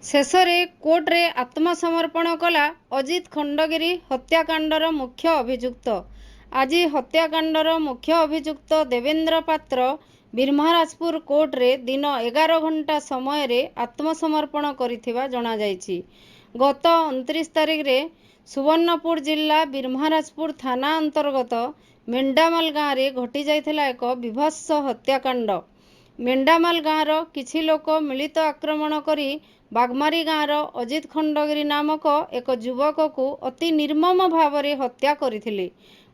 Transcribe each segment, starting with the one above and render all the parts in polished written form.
शेषरे कोर्टे आत्मसमर्पण कला अजित खंडगिरी हत्याकांडर मुख्य अभियुक्त। आज हत्याकांडर मुख्य अभियुक्त देवेंद्र पात्र बिरमहाराजपुर कोर्टे दिन 11 घंटा समय रे आत्मसमर्पण करिथिबा जणा जायछि। गत 29 तारिख रे सुवर्णपुर जिला बिरमहाराजपुर थाना अंतर्गत मेंडामाल गाँव रे घटी जाइथिला एक विभत्स हत्याकांड। मेंडामाल गाँवर किछि लोक मिलित आक्रमण करी बागमारी गाँवर अजित खंडगिरी नामक एक युवक को अति निर्मम भाव में हत्या करथिले।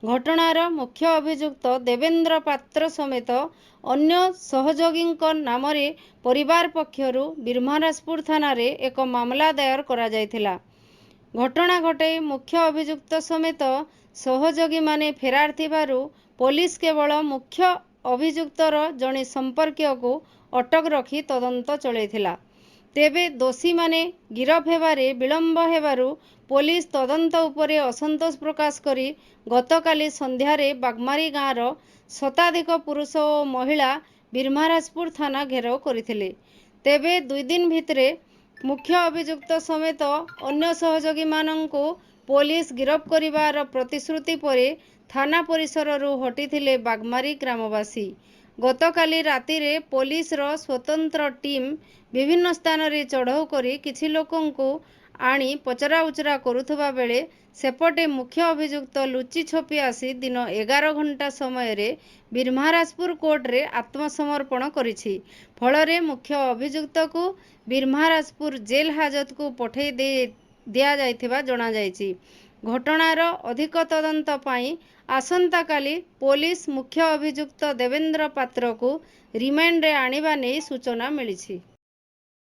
घटनार मुख्य अभियुक्त देवेंद्र पात्र समेत अन्य सहयोगी नाम रे परिवार पक्षरु बिरमहाराजपुर थाना रे एक मामला दायर करा जायथिला। घटना घटे मुख्य अभियुक्त समेत सहयोगी माने फेरार थिबारु पुलिस केवल मुख्य अभियुक्तर जणे संपर्कीय को अटक रखी तदंत चलैथिला। तेबे दोषी माने गिरफ हेबारे विलंब हेबारु पुलिस तदंत उपरे असंतोष प्रकाश करी गतकाली संध्यारे बागमारी गाँवर शताधिक पुरुष और महिला बिरमहाराजपुर थाना घेराव करथिले। तेबे 2 दिन भितरे मुख्य अभियुक्त समेत अन्य सहयोगी माननकु पुलिस गिरफ करिवार प्रतिश्रुति परे थाना परिसररु हटिथिले बागमारी ग्रामवासी। गतकाली राति रे पुलिस रो स्वतंत्र टीम विभिन्न स्थान रे चढ़ाऊ करी किछि लोकंकु आनी पचरा उचरा करुथबा बेले सेपटे मुख्य अभियुक्त लुचि छपी आसी दिन 11 घंटा समय रे बिरमहाराजपुर कोर्ट रे आत्मसमर्पण करिछि। फलरे मुख्य अभियुक्त को बिरमहाराजपुर जेल हाजत को पठै दिया जाइथिबा जणा जायछि। घटनार अधिक तदंत पाई आसंता काली पुलिस मुख्य अभियुक्त देवेंद्र पात्र को रिमांड रे आनिबा नै सूचना मिलिछि।